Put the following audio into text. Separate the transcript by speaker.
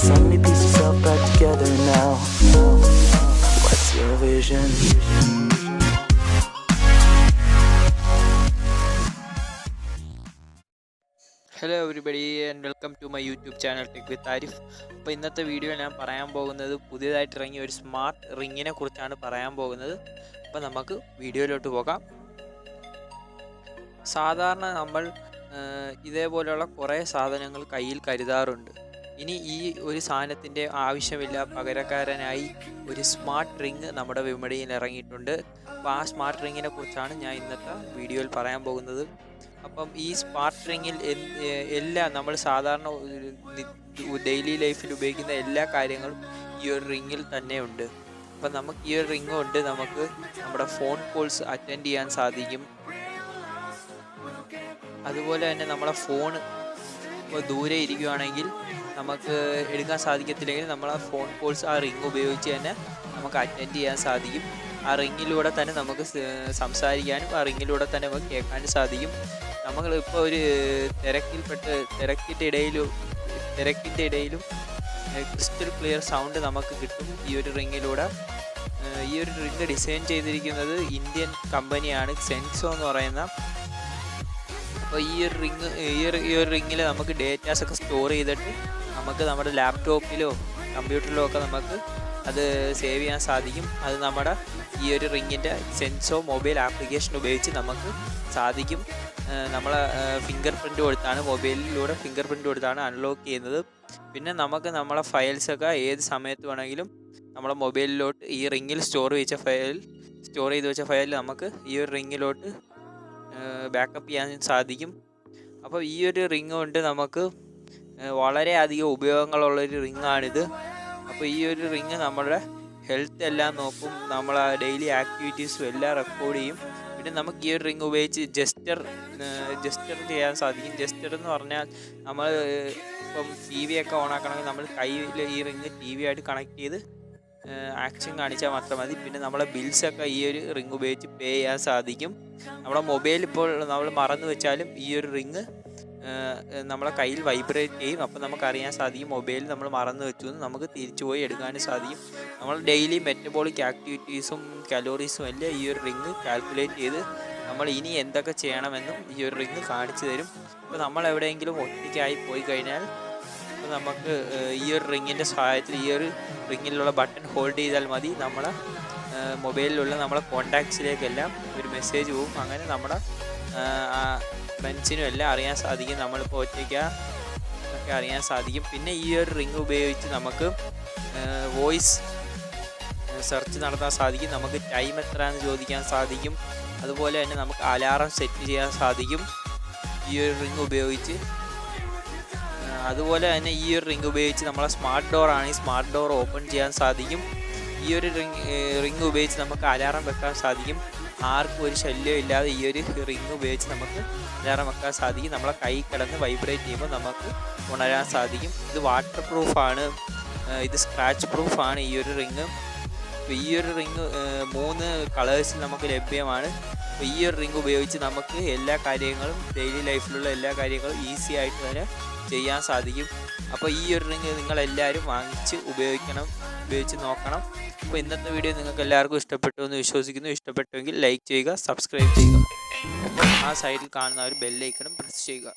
Speaker 1: Suddenly piece yourself back together now. What's your vision?
Speaker 2: Hello everybody and welcome to my YouTube channel Tech with Arif. അപ്പോൾ ഇന്നത്തെ video ഞാൻ പറയാൻ പോകുന്നത് പുതിയതായിട്ട് ഇറങ്ങിയ ഒരു സ്മാർട്ട് റിങ്ങിനെ കുറിച്ചാണ് പറയാൻ പോകുന്നത്. അപ്പോൾ നമുക്ക് വീഡിയോയിലോട്ട് പോകാം. സാധാരണ നമ്മൾ ഇതേപോലെയുള്ള കുറേ സാധനങ്ങൾ കയ്യിൽ കരുതാറുണ്ട്. ഇനി ഈ ഒരു സാധനത്തിൻ്റെ ആവശ്യമില്ല, പകരക്കാരനായി ഒരു സ്മാർട്ട് റിങ് നമ്മുടെ വിപണിയിൽ ഇറങ്ങിയിട്ടുണ്ട്. അപ്പോൾ ആ സ്മാർട്ട് റിങ്ങിനെ കുറിച്ചാണ് ഞാൻ ഇന്നത്തെ വീഡിയോയിൽ പറയാൻ പോകുന്നത്. അപ്പം ഈ സ്മാർട്ട് റിങ്ങിൽ എല്ലാ നമ്മൾ സാധാരണ ഡെയിലി ലൈഫിൽ ഉപയോഗിക്കുന്ന എല്ലാ കാര്യങ്ങളും ഈ ഒരു റിങ്ങിൽ തന്നെ ഉണ്ട്. അപ്പം നമുക്ക് ഈ ഒരു റിങ് കൊണ്ട് നമുക്ക് നമ്മുടെ ഫോൺ കോൾസ് അറ്റൻഡ് ചെയ്യാൻ സാധിക്കും. അതുപോലെ തന്നെ നമ്മളെ ഫോൺ ദൂരെ ഇരിക്കുകയാണെങ്കിൽ നമുക്ക് എടുക്കാൻ സാധിക്കത്തില്ലെങ്കിൽ നമ്മളെ ഫോൺ കോൾസ് ആ റിങ് ഉപയോഗിച്ച് തന്നെ നമുക്ക് അറ്റൻഡ് ചെയ്യാൻ സാധിക്കും. ആ റിങ്ങിലൂടെ തന്നെ നമുക്ക് സംസാരിക്കാനും ആ റിങ്ങിലൂടെ തന്നെ നമുക്ക് കേൾക്കാനും സാധിക്കും. നമ്മളിപ്പോൾ ഒരു തിരക്കിൻ്റെ ഇടയിലും ക്രിസ്റ്റൽ ക്ലിയർ സൗണ്ട് നമുക്ക് കിട്ടും ഈ ഒരു റിങ്ങിലൂടെ. ഈ ഒരു റിങ് ഡിസൈൻ ചെയ്തിരിക്കുന്നത് ഇന്ത്യൻ കമ്പനിയാണ്, Xenxo എന്ന് പറയുന്ന. അപ്പോൾ ഈ ഒരു റിങ്ങിൽ നമുക്ക് ഡേറ്റാസൊക്കെ സ്റ്റോർ ചെയ്തിട്ട് നമുക്ക് നമ്മുടെ ലാപ്ടോപ്പിലോ കമ്പ്യൂട്ടറിലോ ഒക്കെ നമുക്ക് അത് സേവ് ചെയ്യാൻ സാധിക്കും. അത് നമ്മുടെ ഈ ഒരു റിങ്ങിൻ്റെ Xenxo മൊബൈൽ ആപ്ലിക്കേഷൻ ഉപയോഗിച്ച് നമുക്ക് സാധിക്കും. നമ്മളെ ഫിംഗർ പ്രിൻ്റ് കൊടുത്താണ്, മൊബൈലിലൂടെ ഫിംഗർ പ്രിൻ്റ് കൊടുത്താണ് അൺലോക്ക് ചെയ്യുന്നത്. പിന്നെ നമുക്ക് നമ്മളെ ഫയൽസൊക്കെ ഏത് സമയത്ത് വേണമെങ്കിലും നമ്മളെ മൊബൈലിലോട്ട് ഈ റിങ്ങിൽ സ്റ്റോർ ചെയ്ത് വെച്ച ഫയൽ നമുക്ക് ഈ ഒരു റിങ്ങിലോട്ട് ബാക്കപ്പ് ചെയ്യാൻ സാധിക്കും. അപ്പോൾ ഈ ഒരു റിങ് കൊണ്ട് നമുക്ക് വളരെയധികം ഉപയോഗങ്ങളുള്ളൊരു റിങ്ങാണിത്. അപ്പോൾ ഈ ഒരു റിങ് നമ്മുടെ ഹെൽത്ത് എല്ലാം നോക്കും, നമ്മളെ ഡെയിലി ആക്ടിവിറ്റീസും എല്ലാം റെക്കോർഡ് ചെയ്യും. പിന്നെ നമുക്ക് ഈ ഒരു റിങ് ഉപയോഗിച്ച് ജസ്റ്റർ ചെയ്യാൻ സാധിക്കും. ജസ്റ്റർ എന്ന് പറഞ്ഞാൽ നമ്മൾ ഇപ്പം ടി വി ഒക്കെ ഓണാക്കണമെങ്കിൽ നമ്മൾ കയ്യിൽ ഈ റിങ് ടി വി ആയിട്ട് കണക്ട് ചെയ്ത് ആക്ഷൻ കാണിച്ചാൽ മാത്രം മതി. പിന്നെ നമ്മളെ ബിൽസൊക്കെ ഈ ഒരു റിങ് ഉപയോഗിച്ച് പേ ചെയ്യാൻ സാധിക്കും. നമ്മുടെ മൊബൈൽ ഇപ്പോൾ നമ്മൾ മറന്നു വെച്ചാലും ഈ ഒരു റിങ് നമ്മളെ കയ്യിൽ വൈബ്രേറ്റ് ചെയ്യും. അപ്പോൾ നമുക്കറിയാൻ സാധിക്കും മൊബൈൽ നമ്മൾ മറന്നു വെച്ചു എന്ന്, നമുക്ക് തിരിച്ചു പോയി എടുക്കാനും സാധിക്കും. നമ്മൾ ഡെയിലി മെറ്റബോളിക് ആക്ടിവിറ്റീസും കലോറീസും എല്ലാം ഈ ഒരു റിങ് കാൽക്കുലേറ്റ് ചെയ്ത് നമ്മൾ ഇനി എന്തൊക്കെ ചെയ്യണമെന്നും ഈ ഒരു റിങ് കാണിച്ചു തരും. അപ്പോൾ നമ്മൾ എവിടെയെങ്കിലും ഒറ്റയ്ക്കായി പോയി കഴിഞ്ഞാൽ നമുക്ക് ഈ ഒരു റിങ്ങിൻ്റെ സഹായത്തിൽ ഈ ഒരു റിങ്ങിലുള്ള ബട്ടൺ ഹോൾഡ് ചെയ്താൽ മതി, നമ്മളെ മൊബൈലിലുള്ള നമ്മളെ കോണ്ടാക്ട്സിലേക്കെല്ലാം ഒരു മെസ്സേജ് പോകും. അങ്ങനെ നമ്മുടെ ഫ്രണ്ട്സിനും എല്ലാം അറിയാൻ സാധിക്കും നമ്മളിപ്പോൾ ഒറ്റയ്ക്കൊക്കെ അറിയാൻ സാധിക്കും. പിന്നെ ഈ ഒരു റിങ് ഉപയോഗിച്ച് നമുക്ക് വോയിസ് സെർച്ച് നടത്താൻ സാധിക്കും. നമുക്ക് ടൈം എത്രയാണെന്ന് ചോദിക്കാൻ സാധിക്കും. അതുപോലെ തന്നെ നമുക്ക് അലാറം സെറ്റ് ചെയ്യാൻ സാധിക്കും ഈ ഒരു റിങ് ഉപയോഗിച്ച്. അതുപോലെ തന്നെ ഈ ഒരു റിങ് ഉപയോഗിച്ച് നമ്മളെ സ്മാർട്ട് ഡോർ ആണെങ്കിൽ സ്മാർട്ട് ഡോർ ഓപ്പൺ ചെയ്യാൻ സാധിക്കും. ഈ ഒരു റിങ് ഉപയോഗിച്ച് നമുക്ക് അലാറം വെക്കാൻ സാധിക്കും. ആർക്കും ഒരു ശല്യം ഇല്ലാതെ ഈ ഒരു റിങ് ഉപയോഗിച്ച് നമുക്ക് അലാറം വെക്കാൻ സാധിക്കും. നമ്മളെ കൈ കിടന്ന് വൈബ്രേറ്റ് ചെയ്യുമ്പോൾ നമുക്ക് ഉണരാൻ സാധിക്കും. ഇത് വാട്ടർ പ്രൂഫാണ്, ഇത് സ്ക്രാച്ച് പ്രൂഫാണ് ഈ ഒരു റിങ്. അപ്പോൾ ഈ ഒരു റിങ് 3 കളേഴ്സിൽ നമുക്ക് ലഭ്യമാണ്. അപ്പോൾ ഈ ഒരു റിങ് ഉപയോഗിച്ച് നമുക്ക് എല്ലാ കാര്യങ്ങളും ഡെയിലി ലൈഫിലുള്ള എല്ലാ കാര്യങ്ങളും ഈസി ആയിട്ട് തന്നെ ചെയ്യാൻ സാധിക്കും. അപ്പോൾ ഈ ഒരു റിങ് നിങ്ങളെല്ലാവരും വാങ്ങിച്ച് ഉപയോഗിച്ച് നോക്കണം. അപ്പോൾ ഇന്നത്തെ വീഡിയോ നിങ്ങൾക്ക് എല്ലാവർക്കും ഇഷ്ടപ്പെട്ടു എന്ന് വിശ്വസിക്കുന്നു. ഇഷ്ടപ്പെട്ടുവെങ്കിൽ ലൈക്ക് ചെയ്യുക, സബ്സ്ക്രൈബ് ചെയ്യുക. അപ്പോൾ ആ സൈഡിൽ കാണുന്ന ഒരു ബെല്ലൈക്കണും പ്രസ് ചെയ്യുക.